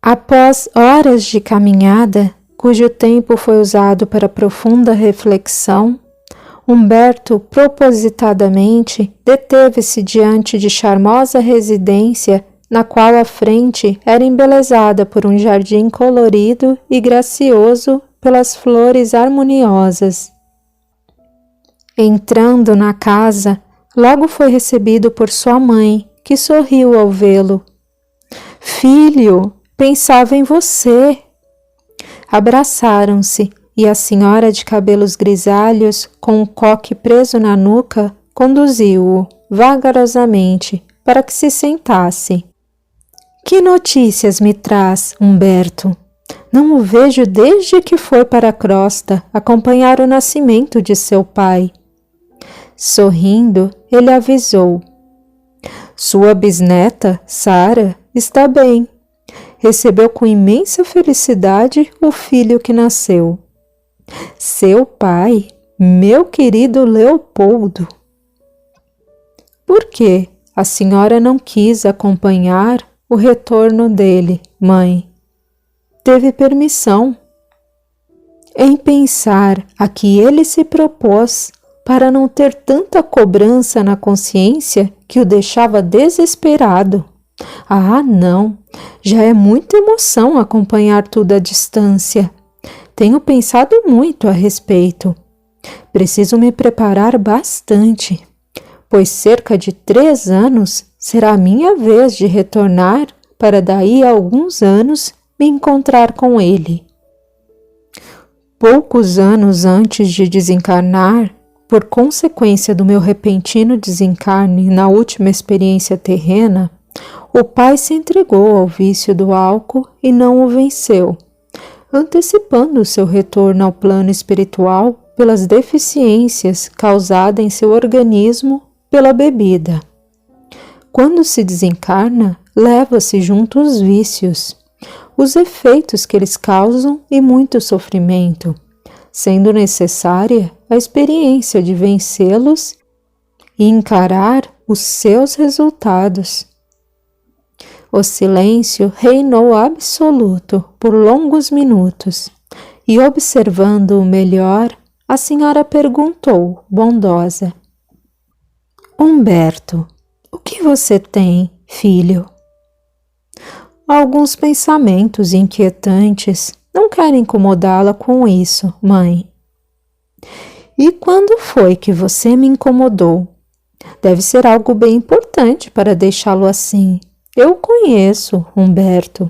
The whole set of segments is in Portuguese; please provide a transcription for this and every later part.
Após horas de caminhada, cujo tempo foi usado para profunda reflexão, Humberto propositadamente deteve-se diante de charmosa residência na qual a frente era embelezada por um jardim colorido e gracioso pelas flores harmoniosas. Entrando na casa, logo foi recebido por sua mãe, que sorriu ao vê-lo. "Filho, pensava em você." Abraçaram-se e a senhora de cabelos grisalhos, com o coque preso na nuca, conduziu-o vagarosamente para que se sentasse. "Que notícias me traz, Humberto? Não o vejo desde que foi para a crosta acompanhar o nascimento de seu pai." Sorrindo, ele avisou: "Sua bisneta, Sara, está bem. Recebeu com imensa felicidade o filho que nasceu." "Seu pai, meu querido Leopoldo." "Por que a senhora não quis acompanhar o retorno dele, mãe?" "Teve permissão." "Em pensar a que ele se propôs, para não ter tanta cobrança na consciência que o deixava desesperado." "Ah, não, já é muita emoção acompanhar tudo à distância. Tenho pensado muito a respeito. Preciso me preparar bastante, pois cerca de 3 anos será a minha vez de retornar para daí a alguns anos me encontrar com ele." Poucos anos antes de desencarnar, por consequência do meu repentino desencarne na última experiência terrena, o pai se entregou ao vício do álcool e não o venceu, antecipando seu retorno ao plano espiritual pelas deficiências causadas em seu organismo pela bebida. Quando se desencarna, leva-se junto os vícios, os efeitos que eles causam e muito sofrimento, sendo necessária a experiência de vencê-los e encarar os seus resultados. O silêncio reinou absoluto por longos minutos, e observando-o melhor, a senhora perguntou, bondosa: "Humberto, o que você tem, filho?" "Alguns pensamentos inquietantes. Não quero incomodá-la com isso, mãe." "E quando foi que você me incomodou? Deve ser algo bem importante para deixá-lo assim. Eu o conheço, Humberto."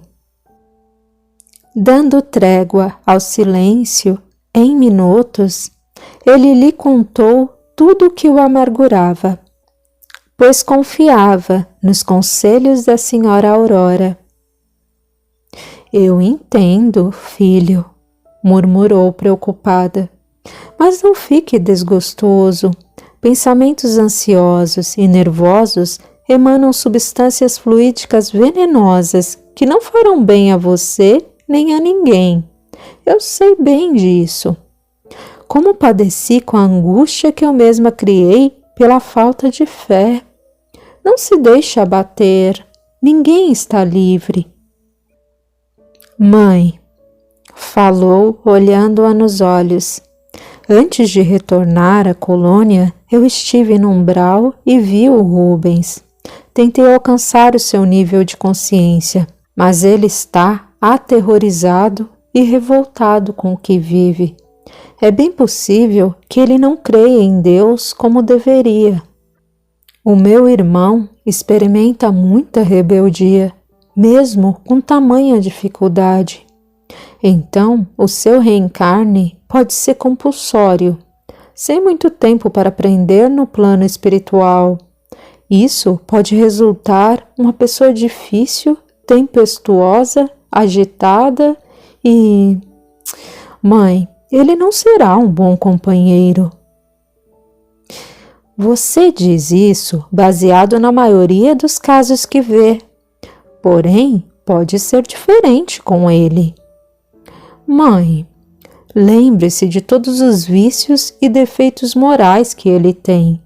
Dando trégua ao silêncio, em minutos, ele lhe contou tudo o que o amargurava, pois confiava nos conselhos da senhora Aurora. "Eu entendo, filho", murmurou preocupada, "mas não fique desgostoso. Pensamentos ansiosos e nervosos emanam substâncias fluídicas venenosas que não farão bem a você nem a ninguém. Eu sei bem disso. Como padeci com a angústia que eu mesma criei pela falta de fé. Não se deixe abater. Ninguém está livre." "Mãe", falou olhando-a nos olhos, "antes de retornar à colônia, eu estive no umbral e vi o Rubens. Tentei alcançar o seu nível de consciência, mas ele está aterrorizado e revoltado com o que vive. É bem possível que ele não creia em Deus como deveria. O meu irmão experimenta muita rebeldia, mesmo com tamanha dificuldade. Então, o seu reencarne pode ser compulsório, sem muito tempo para aprender no plano espiritual. Isso pode resultar uma pessoa difícil, tempestuosa, agitada e... Mãe, ele não será um bom companheiro." "Você diz isso baseado na maioria dos casos que vê. Porém, pode ser diferente com ele." "Mãe, lembre-se de todos os vícios e defeitos morais que ele tem.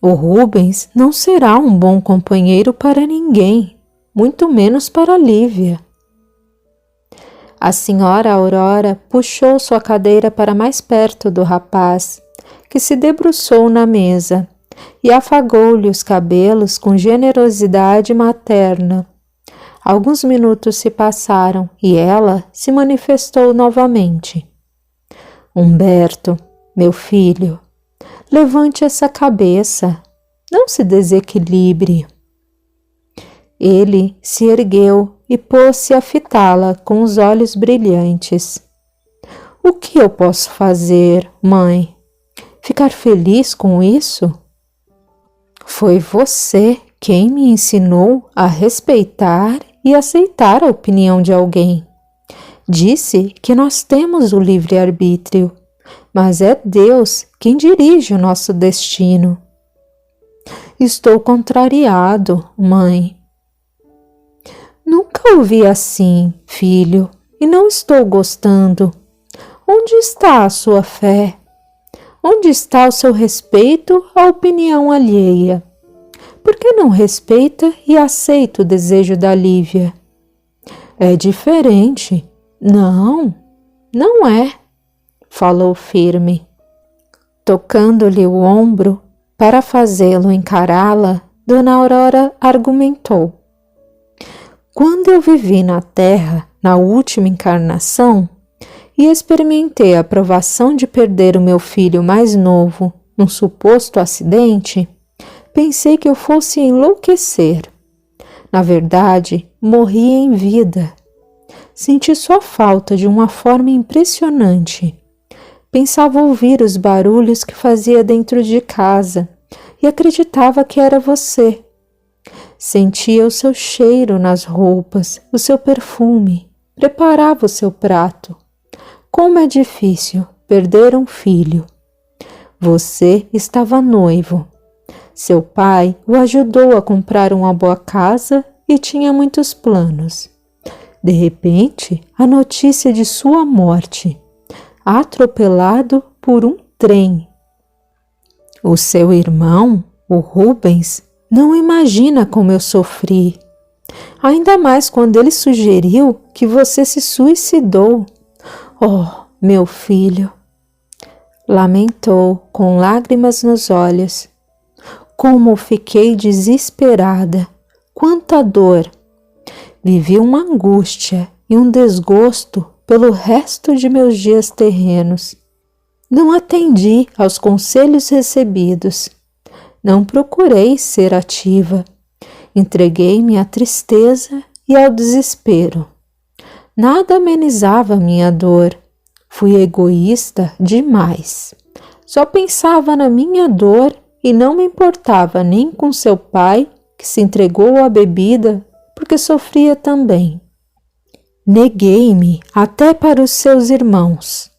O Rubens não será um bom companheiro para ninguém, muito menos para Lívia." A senhora Aurora puxou sua cadeira para mais perto do rapaz, que se debruçou na mesa, e afagou-lhe os cabelos com generosidade materna. Alguns minutos se passaram e ela se manifestou novamente. Humberto, meu filho, levante essa cabeça, não se desequilibre. Ele se ergueu e pôs-se a fitá-la com os olhos brilhantes. O que eu posso fazer, mãe? Ficar feliz com isso? Foi você quem me ensinou a respeitar e aceitar a opinião de alguém. Disse que nós temos o livre-arbítrio, mas é Deus quem dirige o nosso destino. Estou contrariado, mãe. Nunca ouvi assim, filho, e não estou gostando. Onde está a sua fé? Onde está o seu respeito à opinião alheia? Por que não respeita e aceita o desejo da Lívia? É diferente. Não, não é, falou firme. Tocando-lhe o ombro para fazê-lo encará-la, Dona Aurora argumentou. Quando eu vivi na terra, na última encarnação, e experimentei a provação de perder o meu filho mais novo num suposto acidente, pensei que eu fosse enlouquecer. Na verdade, morri em vida. Senti sua falta de uma forma impressionante. Pensava ouvir os barulhos que fazia dentro de casa e acreditava que era você. Sentia o seu cheiro nas roupas, o seu perfume, preparava o seu prato. Como é difícil perder um filho. Você estava noivo. Seu pai o ajudou a comprar uma boa casa e tinha muitos planos. De repente, a notícia de sua morte, atropelado por um trem. O seu irmão, o Rubens, não imagina como eu sofri. Ainda mais quando ele sugeriu que você se suicidou. Oh, meu filho! Lamentou com lágrimas nos olhos. Como fiquei desesperada! Quanta dor! Vivi uma angústia e um desgosto pelo resto de meus dias terrenos. Não atendi aos conselhos recebidos. Não procurei ser ativa. Entreguei-me à tristeza e ao desespero. Nada amenizava minha dor. Fui egoísta demais. Só pensava na minha dor e não me importava nem com seu pai, que se entregou à bebida porque sofria também. Neguei-me até para os seus irmãos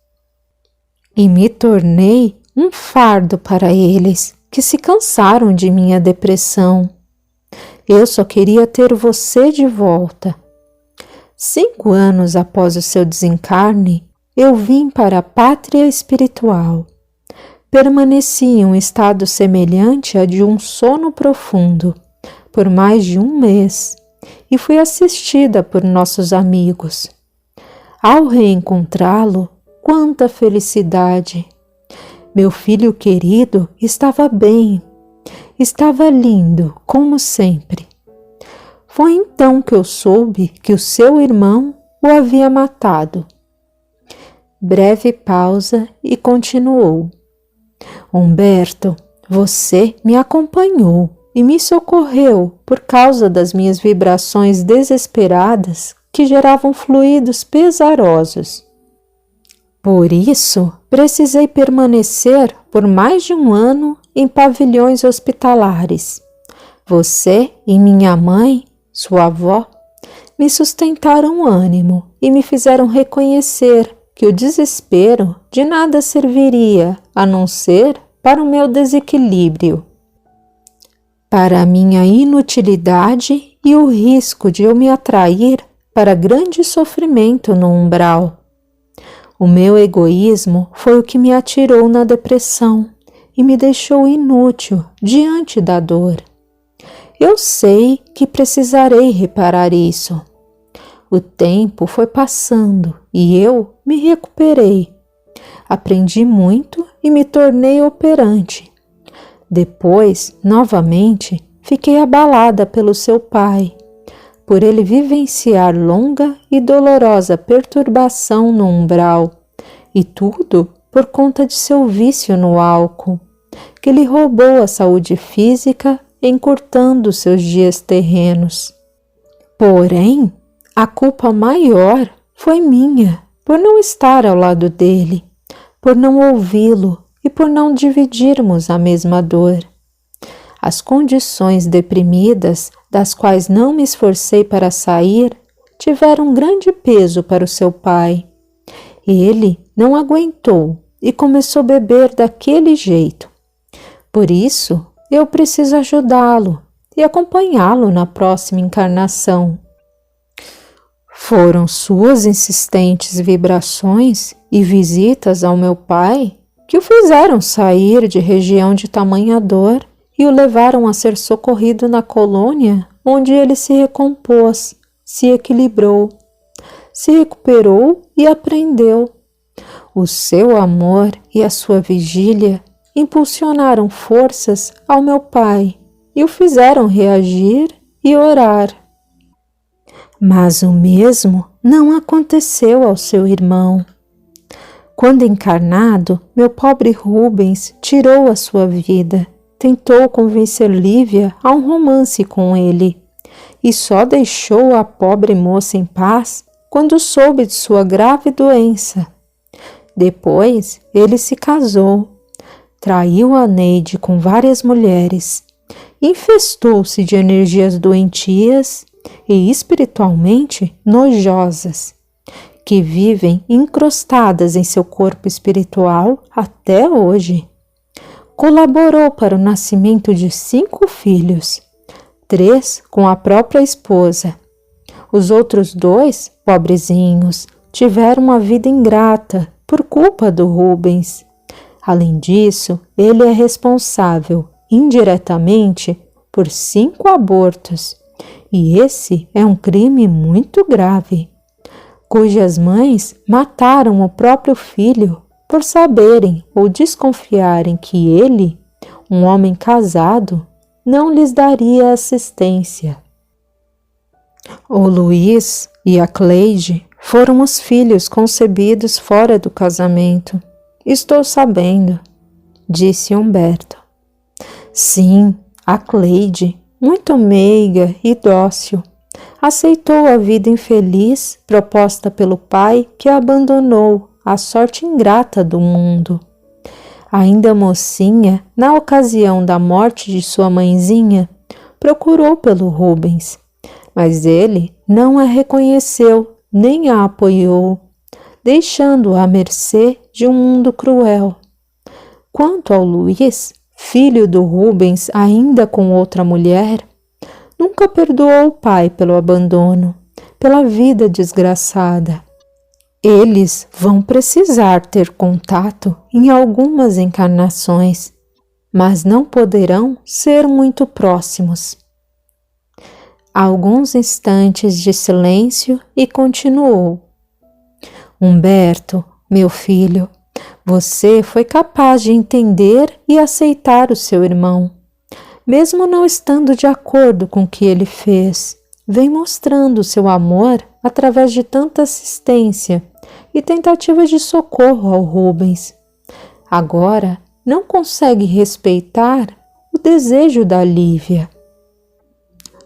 e me tornei um fardo para eles, que se cansaram de minha depressão. Eu só queria ter você de volta. 5 anos após o seu desencarne, eu vim para a pátria espiritual. Permaneci em um estado semelhante a de um sono profundo por mais de 1 mês e fui assistida por nossos amigos. Ao reencontrá-lo, quanta felicidade! Meu filho querido estava bem, estava lindo, como sempre. Foi então que eu soube que o seu irmão o havia matado. Breve pausa e continuou. Humberto, você me acompanhou e me socorreu por causa das minhas vibrações desesperadas que geravam fluidos pesarosos. Por isso, precisei permanecer por mais de 1 ano em pavilhões hospitalares. Você e minha mãe, sua avó, me sustentaram o ânimo e me fizeram reconhecer que o desespero de nada serviria a não ser para o meu desequilíbrio, para a minha inutilidade e o risco de eu me atrair para grande sofrimento no umbral. O meu egoísmo foi o que me atirou na depressão e me deixou inútil diante da dor. Eu sei que precisarei reparar isso. O tempo foi passando e eu me recuperei. Aprendi muito e me tornei operante. Depois, novamente, fiquei abalada pelo seu pai, por ele vivenciar longa e dolorosa perturbação no umbral, e tudo por conta de seu vício no álcool, que lhe roubou a saúde física, encurtando seus dias terrenos. Porém, a culpa maior foi minha por não estar ao lado dele, por não ouvi-lo e por não dividirmos a mesma dor. As condições deprimidas, das quais não me esforcei para sair, tiveram grande peso para o seu pai. Ele não aguentou e começou a beber daquele jeito. Por isso, eu preciso ajudá-lo e acompanhá-lo na próxima encarnação. Foram suas insistentes vibrações e visitas ao meu pai que o fizeram sair de região de tamanha dor e o levaram a ser socorrido na colônia, onde ele se recompôs, se equilibrou, se recuperou e aprendeu. O seu amor e a sua vigília impulsionaram forças ao meu pai e o fizeram reagir e orar. Mas o mesmo não aconteceu ao seu irmão. Quando encarnado, meu pobre Rubens tirou a sua vida, tentou convencer Lívia a um romance com ele e só deixou a pobre moça em paz quando soube de sua grave doença. Depois, ele se casou, traiu a Neide com várias mulheres, infestou-se de energias doentias e espiritualmente nojosas, que vivem encrostadas em seu corpo espiritual até hoje. Colaborou para o nascimento de 5 filhos, 3 com a própria esposa. Os outros 2, pobrezinhos, tiveram uma vida ingrata por culpa do Rubens. Além disso, ele é responsável, indiretamente, por 5 abortos, e esse é um crime muito grave, cujas mães mataram o próprio filho por saberem ou desconfiarem que ele, um homem casado, não lhes daria assistência. O Luiz e a Cleide foram os filhos concebidos fora do casamento. Estou sabendo, disse Humberto. Sim, a Cleide, muito meiga e dócil, aceitou a vida infeliz proposta pelo pai que a abandonou à sorte ingrata do mundo. Ainda mocinha, na ocasião da morte de sua mãezinha, procurou pelo Rubens, mas ele não a reconheceu nem a apoiou, deixando-a à mercê de um mundo cruel. Quanto ao Luiz, filho do Rubens ainda com outra mulher, nunca perdoou o pai pelo abandono, pela vida desgraçada. Eles vão precisar ter contato em algumas encarnações, mas não poderão ser muito próximos. Alguns instantes de silêncio e continuou. Humberto, meu filho, você foi capaz de entender e aceitar o seu irmão, mesmo não estando de acordo com o que ele fez. Vem mostrando seu amor através de tanta assistência e tentativas de socorro ao Rubens. Agora não consegue respeitar o desejo da Lívia.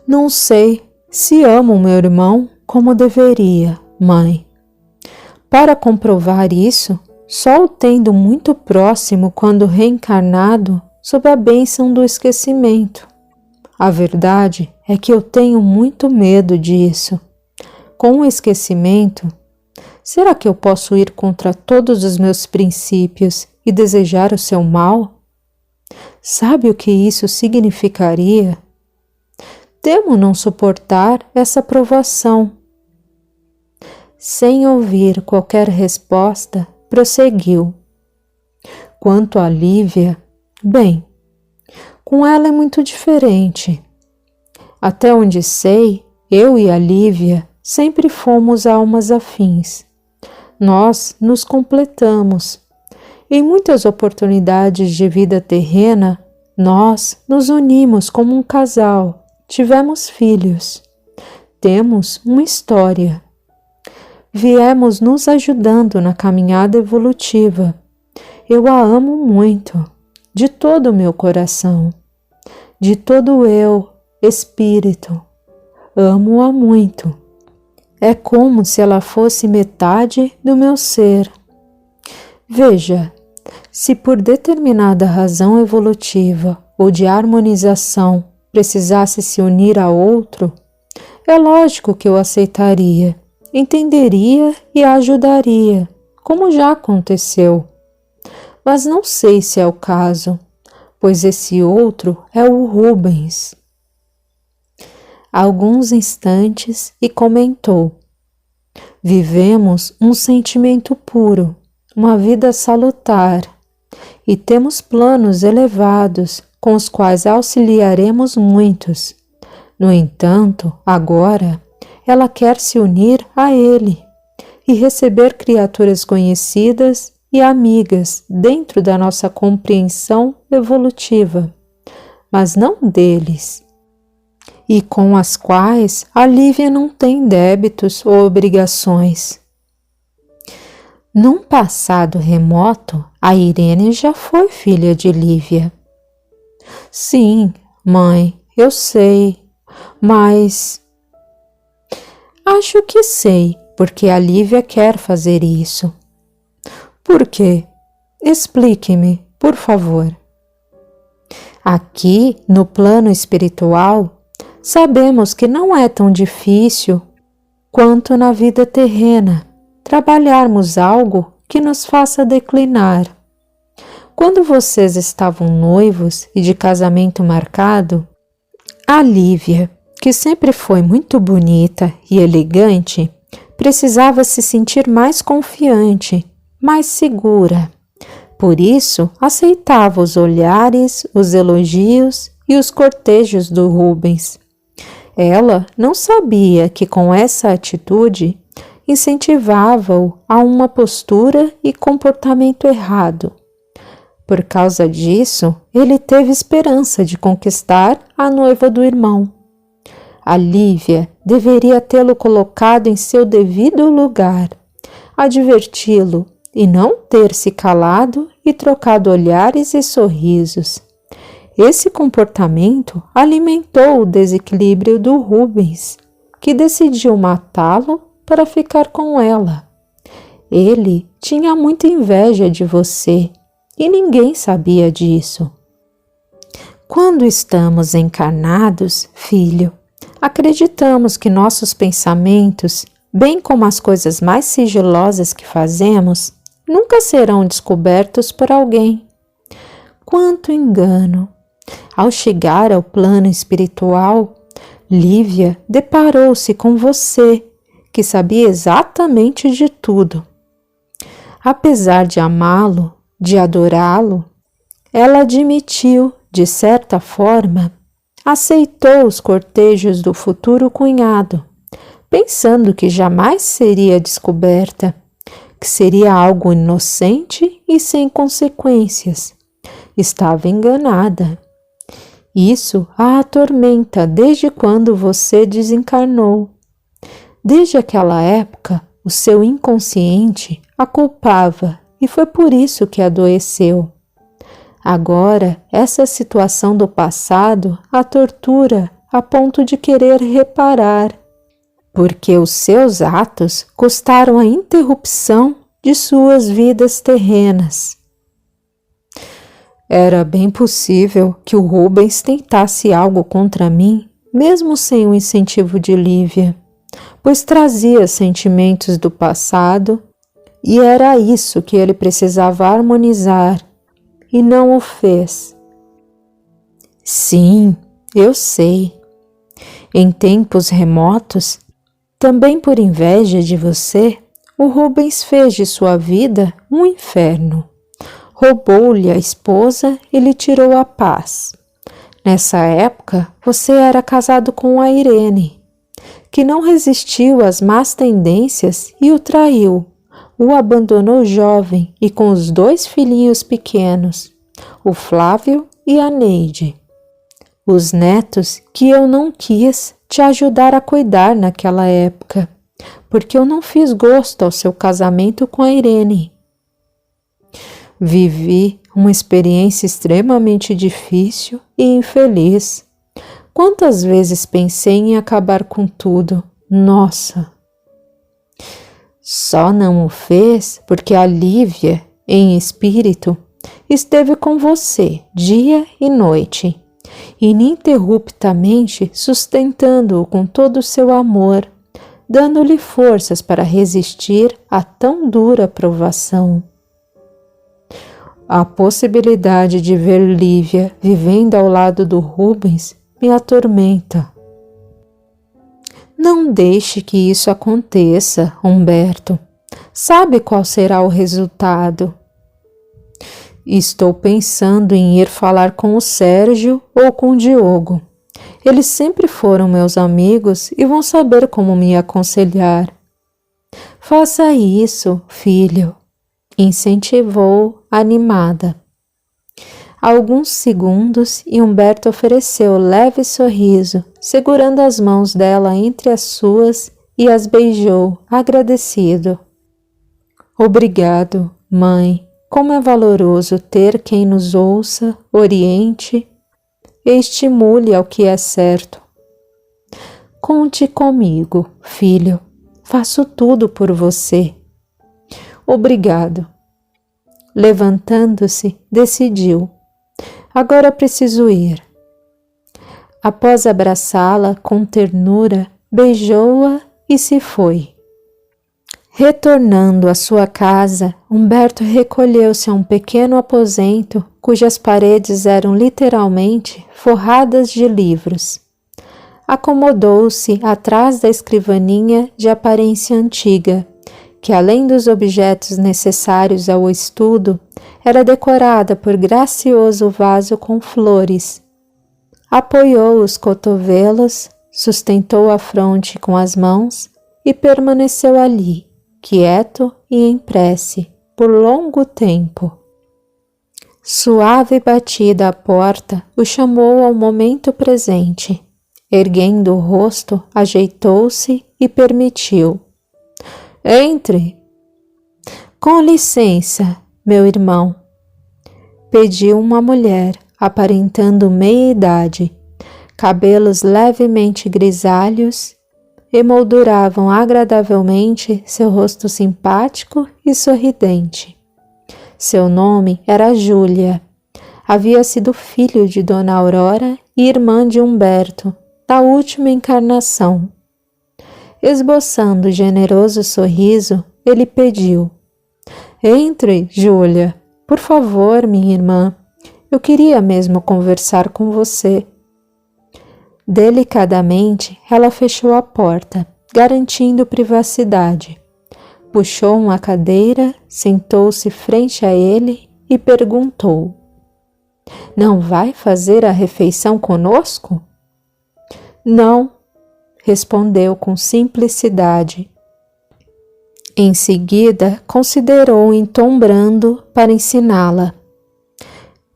Não sei se amo meu irmão como deveria, mãe. Para comprovar isso, só o tendo muito próximo quando reencarnado sob a bênção do esquecimento. A verdade é que eu tenho muito medo disso. Com o esquecimento, será que eu posso ir contra todos os meus princípios e desejar o seu mal? Sabe o que isso significaria? Temo não suportar essa provação. Sem ouvir qualquer resposta, prosseguiu. Quanto a Lívia, bem, com ela é muito diferente. Até onde sei, eu e a Lívia sempre fomos almas afins. Nós nos completamos. Em muitas oportunidades de vida terrena, nós nos unimos como um casal, tivemos filhos, temos uma história. Viemos nos ajudando na caminhada evolutiva. Eu a amo muito, de todo o meu coração, de todo o eu, espírito. Amo-a muito. É como se ela fosse metade do meu ser. Veja, se por determinada razão evolutiva ou de harmonização precisasse se unir a outro, é lógico que eu aceitaria, entenderia e a ajudaria, como já aconteceu. Mas não sei se é o caso, pois esse outro é o Rubens. Alguns instantes e comentou: vivemos um sentimento puro, uma vida salutar, e temos planos elevados com os quais auxiliaremos muitos. No entanto, agora, ela quer se unir a ele e receber criaturas conhecidas e amigas dentro da nossa compreensão evolutiva, mas não deles, e com as quais a Lívia não tem débitos ou obrigações. Num passado remoto, a Irene já foi filha de Lívia. Sim, mãe, eu sei, mas... Acho que sei, porque a Lívia quer fazer isso. Por quê? Explique-me, por favor. Aqui, no plano espiritual, sabemos que não é tão difícil quanto na vida terrena trabalharmos algo que nos faça declinar. Quando vocês estavam noivos e de casamento marcado, a Lívia, que sempre foi muito bonita e elegante, precisava se sentir mais confiante, mais segura. Por isso, aceitava os olhares, os elogios e os cortejos do Rubens. Ela não sabia que com essa atitude incentivava-o a uma postura e comportamento errado. Por causa disso, ele teve esperança de conquistar a noiva do irmão. A Lívia deveria tê-lo colocado em seu devido lugar, adverti-lo e não ter se calado e trocado olhares e sorrisos. Esse comportamento alimentou o desequilíbrio do Rubens, que decidiu matá-lo para ficar com ela. Ele tinha muita inveja de você e ninguém sabia disso. Quando estamos encarnados, filho, acreditamos que nossos pensamentos, bem como as coisas mais sigilosas que fazemos, nunca serão descobertos por alguém. Quanto engano! Ao chegar ao plano espiritual, Lívia deparou-se com você, que sabia exatamente de tudo. Apesar de amá-lo, de adorá-lo, ela admitiu, de certa forma, aceitou os cortejos do futuro cunhado, pensando que jamais seria descoberta, que seria algo inocente e sem consequências. Estava enganada. Isso a atormenta desde quando você desencarnou. Desde aquela época, o seu inconsciente a culpava e foi por isso que adoeceu. Agora, essa situação do passado a tortura a ponto de querer reparar, porque os seus atos custaram a interrupção de suas vidas terrenas. Era bem possível que o Rubens tentasse algo contra mim, mesmo sem o incentivo de Lívia, pois trazia sentimentos do passado e era isso que ele precisava harmonizar, e não o fez. Sim, eu sei. Em tempos remotos, também por inveja de você, o Rubens fez de sua vida um inferno. Roubou-lhe a esposa e lhe tirou a paz. Nessa época, você era casado com a Irene, que não resistiu às más tendências e o traiu. O abandonou jovem e com os 2 filhinhos pequenos, o Flávio e a Neide. Os netos que eu não quis te ajudar a cuidar naquela época, porque eu não fiz gosto ao seu casamento com a Irene. Vivi uma experiência extremamente difícil e infeliz. Quantas vezes pensei em acabar com tudo? Nossa! Só não o fez porque a Lívia, em espírito, esteve com você dia e noite, ininterruptamente sustentando-o com todo o seu amor, dando-lhe forças para resistir a tão dura provação. A possibilidade de ver Lívia vivendo ao lado do Rubens me atormenta. Não deixe que isso aconteça, Humberto. Sabe qual será o resultado? Estou pensando em ir falar com o Sérgio ou com o Diogo. Eles sempre foram meus amigos e vão saber como me aconselhar. Faça isso, filho, incentivou animada. Alguns segundos e Humberto ofereceu leve sorriso, segurando as mãos dela entre as suas e as beijou, agradecido. Obrigado, mãe. Como é valoroso ter quem nos ouça, oriente e estimule ao que é certo. Conte comigo, filho. Faço tudo por você. Obrigado. Levantando-se, decidiu. Agora preciso ir. Após abraçá-la com ternura, beijou-a e se foi. Retornando à sua casa, Humberto recolheu-se a um pequeno aposento cujas paredes eram literalmente forradas de livros. Acomodou-se atrás da escrivaninha de aparência antiga, que além dos objetos necessários ao estudo, era decorada por gracioso vaso com flores. Apoiou os cotovelos, sustentou a fronte com as mãos e permaneceu ali, quieto e em prece, por longo tempo. Suave batida à porta o chamou ao momento presente. Erguendo o rosto, ajeitou-se e permitiu. Entre. Com licença, meu irmão. Pediu uma mulher, aparentando meia-idade. Cabelos levemente grisalhos emolduravam agradavelmente seu rosto simpático e sorridente. Seu nome era Júlia. Havia sido filho de Dona Aurora e irmã de Humberto, da última encarnação. Esboçando generoso sorriso, ele pediu: Entre, Júlia. Por favor, minha irmã. Eu queria mesmo conversar com você. Delicadamente, ela fechou a porta, garantindo privacidade. Puxou uma cadeira, sentou-se frente a ele e perguntou: Não vai fazer a refeição conosco? Não, respondeu com simplicidade. Em seguida, considerou em tom brando para ensiná-la.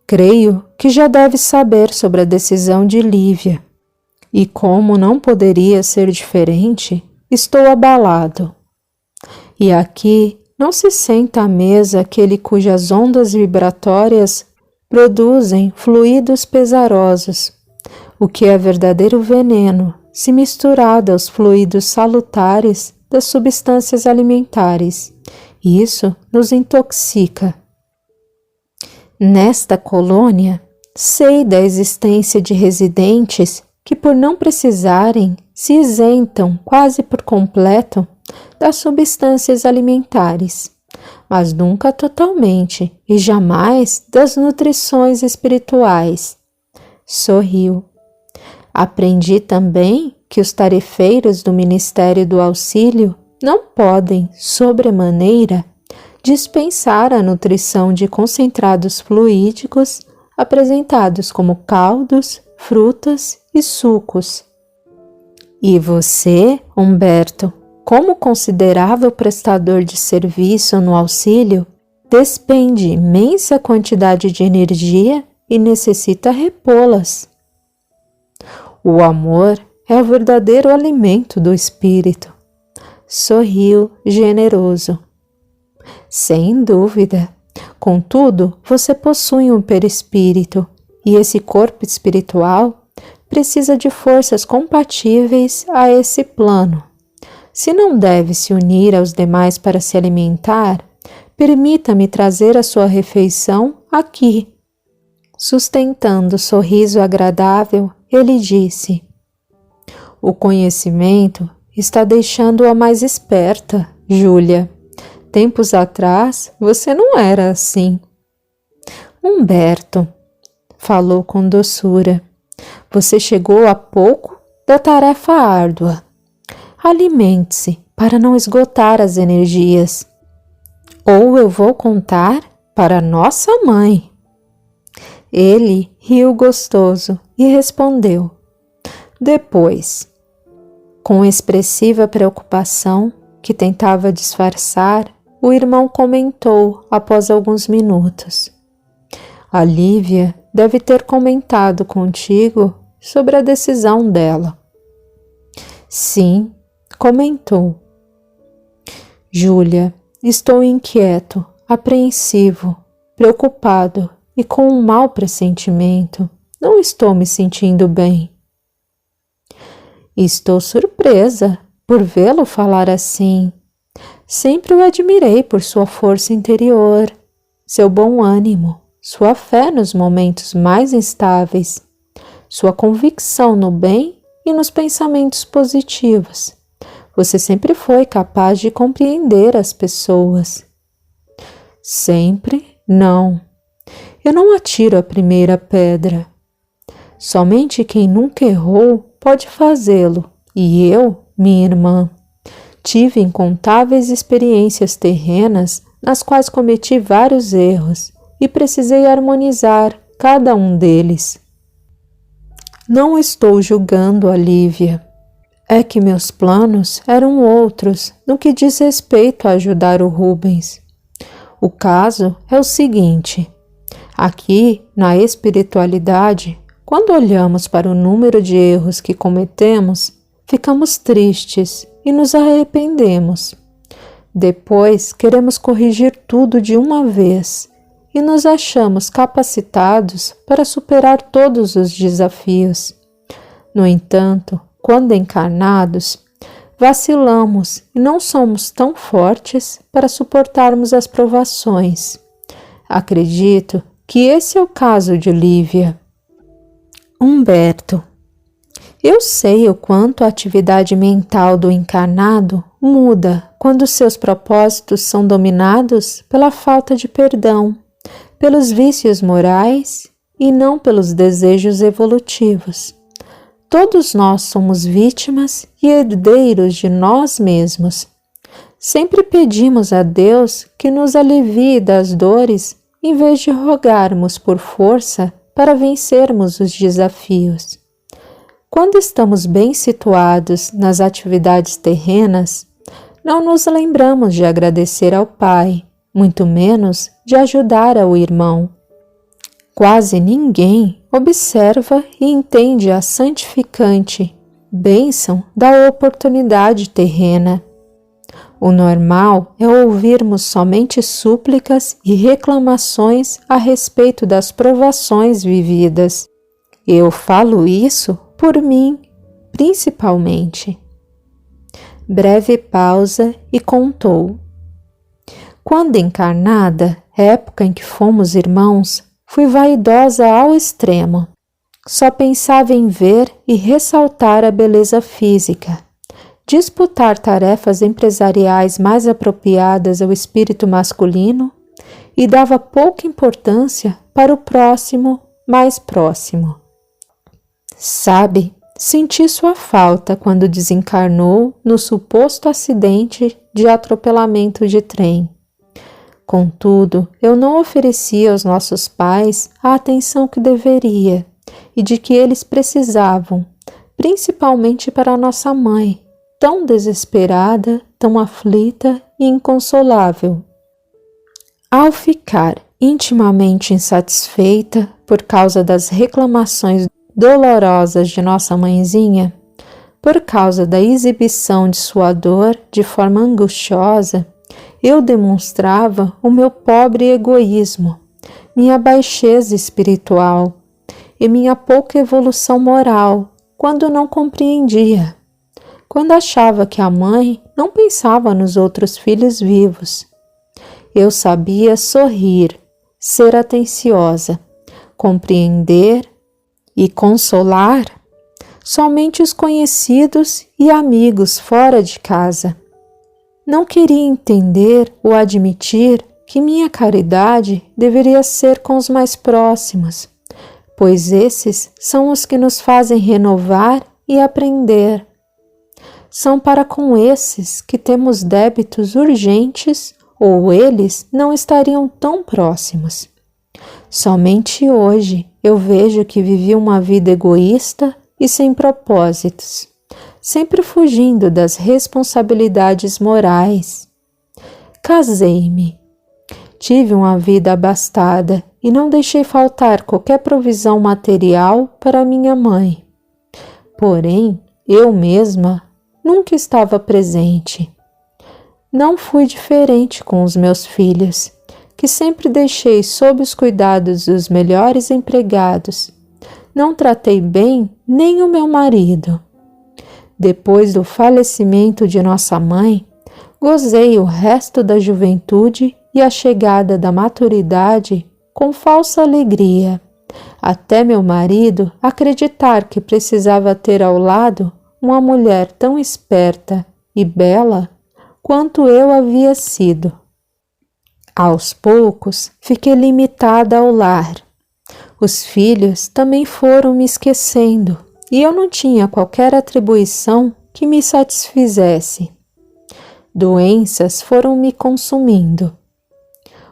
Creio que já deve saber sobre a decisão de Lívia. E como não poderia ser diferente, estou abalado. E aqui não se senta à mesa aquele cujas ondas vibratórias produzem fluidos pesarosos, o que é verdadeiro veneno se misturado aos fluidos salutares das substâncias alimentares. Isso nos intoxica. Nesta colônia, sei da existência de residentes que, por não precisarem, se isentam quase por completo das substâncias alimentares, mas nunca totalmente e jamais das nutrições espirituais. Sorriu. Aprendi também que os tarefeiros do Ministério do Auxílio não podem, sobremaneira, dispensar a nutrição de concentrados fluídicos apresentados como caldos, frutas e sucos. E você, Humberto, como considerável prestador de serviço no auxílio, despende imensa quantidade de energia e necessita repô-las. O amor é o verdadeiro alimento do espírito. Sorriu generoso. Sem dúvida. Contudo, você possui um perispírito e esse corpo espiritual precisa de forças compatíveis a esse plano. Se não deve se unir aos demais para se alimentar, permita-me trazer a sua refeição aqui. Sustentando o sorriso agradável, ele disse: o conhecimento está deixando-a mais esperta, Júlia. Tempos atrás, você não era assim. Humberto, falou com doçura, você chegou há pouco da tarefa árdua. Alimente-se para não esgotar as energias. Ou eu vou contar para nossa mãe. Ele riu gostoso e respondeu: depois. Com expressiva preocupação, que tentava disfarçar, o irmão comentou após alguns minutos: a Lívia deve ter comentado contigo sobre a decisão dela. Sim, comentou. Júlia, estou inquieto, apreensivo, preocupado e com um mau pressentimento. Não estou me sentindo bem. Estou surpresa por vê-lo falar assim. Sempre o admirei por sua força interior, seu bom ânimo, sua fé nos momentos mais instáveis, sua convicção no bem e nos pensamentos positivos. Você sempre foi capaz de compreender as pessoas. Sempre? Não. Eu não atiro a primeira pedra. Somente quem nunca errou pode fazê-lo, e eu, minha irmã, tive incontáveis experiências terrenas nas quais cometi vários erros e precisei harmonizar cada um deles. Não estou julgando a Lívia. É que meus planos eram outros no que diz respeito a ajudar o Rubens. O caso é o seguinte: aqui, na espiritualidade, quando olhamos para o número de erros que cometemos, ficamos tristes e nos arrependemos. Depois queremos corrigir tudo de uma vez e nos achamos capacitados para superar todos os desafios. No entanto, quando encarnados, vacilamos e não somos tão fortes para suportarmos as provações. Acredito que esse é o caso de Lívia. Humberto, eu sei o quanto a atividade mental do encarnado muda quando seus propósitos são dominados pela falta de perdão, pelos vícios morais e não pelos desejos evolutivos. Todos nós somos vítimas e herdeiros de nós mesmos. Sempre pedimos a Deus que nos alivie das dores em vez de rogarmos por força para vencermos os desafios. Quando estamos bem situados nas atividades terrenas, não nos lembramos de agradecer ao Pai, muito menos de ajudar ao irmão. Quase ninguém observa e entende a santificante bênção da oportunidade terrena. O normal é ouvirmos somente súplicas e reclamações a respeito das provações vividas. Eu falo isso por mim, principalmente. Breve pausa e contou. Quando encarnada, época em que fomos irmãos, fui vaidosa ao extremo. Só pensava em ver e ressaltar a beleza física, disputar tarefas empresariais mais apropriadas ao espírito masculino e dava pouca importância para o próximo mais próximo. Sabe, senti sua falta quando desencarnou no suposto acidente de atropelamento de trem. Contudo, eu não ofereci aos nossos pais a atenção que deveria e de que eles precisavam, principalmente para nossa mãe, tão desesperada, tão aflita e inconsolável. Ao ficar intimamente insatisfeita por causa das reclamações dolorosas de nossa mãezinha, por causa da exibição de sua dor de forma angustiosa, eu demonstrava o meu pobre egoísmo, minha baixeza espiritual e minha pouca evolução moral, quando não compreendia, quando achava que a mãe não pensava nos outros filhos vivos. Eu sabia sorrir, ser atenciosa, compreender e consolar somente os conhecidos e amigos fora de casa. Não queria entender ou admitir que minha caridade deveria ser com os mais próximos, pois esses são os que nos fazem renovar e aprender. São para com esses que temos débitos urgentes ou eles não estariam tão próximos. Somente hoje eu vejo que vivi uma vida egoísta e sem propósitos, sempre fugindo das responsabilidades morais. Casei-me. Tive uma vida abastada e não deixei faltar qualquer provisão material para minha mãe. Porém, eu mesma nunca estava presente. Não fui diferente com os meus filhos, que sempre deixei sob os cuidados dos melhores empregados. Não tratei bem nem o meu marido. Depois do falecimento de nossa mãe, gozei o resto da juventude e a chegada da maturidade com falsa alegria, até meu marido acreditar que precisava ter ao lado uma mulher tão esperta e bela quanto eu havia sido. Aos poucos, fiquei limitada ao lar. Os filhos também foram me esquecendo e eu não tinha qualquer atribuição que me satisfizesse. Doenças foram me consumindo.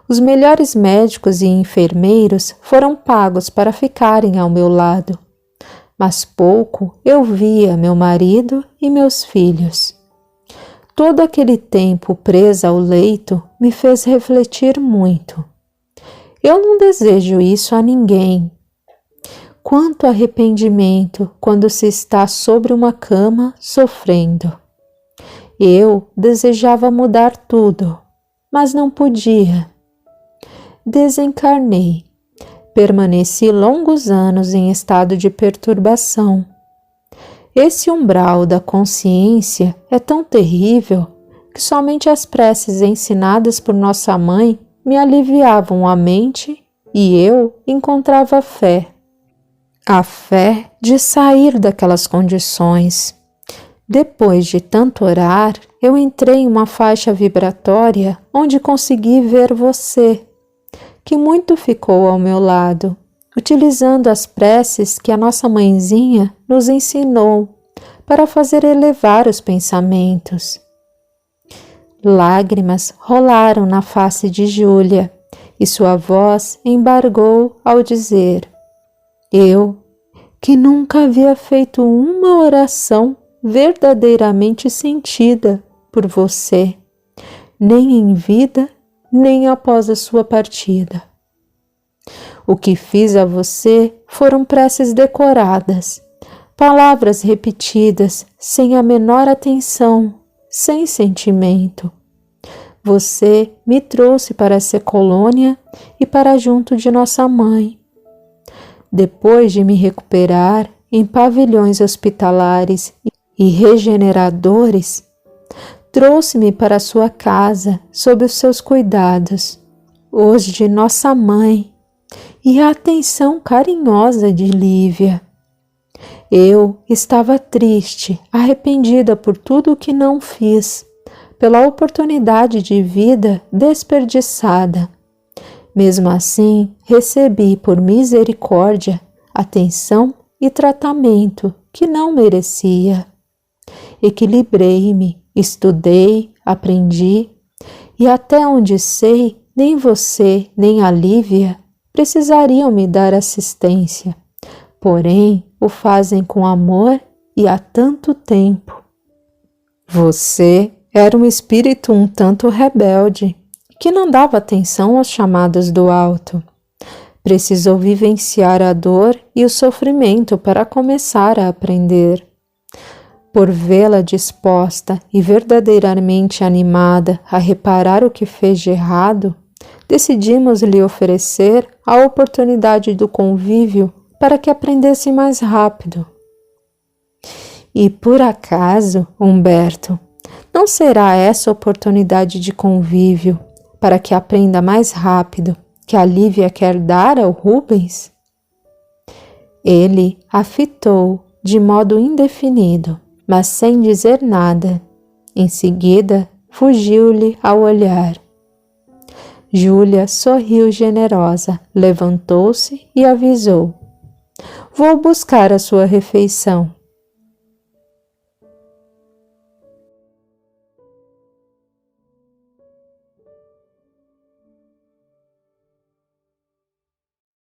Os melhores médicos e enfermeiros foram pagos para ficarem ao meu lado, mas pouco eu via meu marido e meus filhos. Todo aquele tempo presa ao leito me fez refletir muito. Eu não desejo isso a ninguém. Quanto arrependimento quando se está sobre uma cama sofrendo. Eu desejava mudar tudo, mas não podia. Desencarnei. Permaneci longos anos em estado de perturbação. Esse umbral da consciência é tão terrível que somente as preces ensinadas por nossa mãe me aliviavam a mente e eu encontrava fé. A fé de sair daquelas condições. Depois de tanto orar, eu entrei em uma faixa vibratória onde consegui ver você, que muito ficou ao meu lado, utilizando as preces que a nossa mãezinha nos ensinou para fazer elevar os pensamentos. Lágrimas rolaram na face de Júlia e sua voz embargou ao dizer: eu, que nunca havia feito uma oração verdadeiramente sentida por você, nem em vida, nem após a sua partida. O que fiz a você foram preces decoradas, palavras repetidas sem a menor atenção, sem sentimento. Você me trouxe para essa colônia e para junto de nossa mãe. Depois de me recuperar em pavilhões hospitalares e regeneradores, trouxe-me para sua casa sob os seus cuidados, os de nossa mãe e a atenção carinhosa de Lívia. Eu estava triste, arrependida por tudo o que não fiz, pela oportunidade de vida desperdiçada. Mesmo assim, recebi por misericórdia atenção e tratamento que não merecia. Equilibrei-me, estudei, aprendi, e até onde sei, nem você nem a Lívia precisariam me dar assistência, porém o fazem com amor e há tanto tempo. Você era um espírito um tanto rebelde, que não dava atenção aos chamados do alto. Precisou vivenciar a dor e o sofrimento para começar a aprender. Por vê-la disposta e verdadeiramente animada a reparar o que fez de errado, decidimos lhe oferecer a oportunidade do convívio para que aprendesse mais rápido. E por acaso, Humberto, não será essa oportunidade de convívio para que aprenda mais rápido que a Lívia quer dar ao Rubens? Ele a fitou de modo indefinido, mas sem dizer nada. Em seguida, fugiu-lhe ao olhar. Júlia sorriu generosa, levantou-se e avisou: Vou buscar a sua refeição.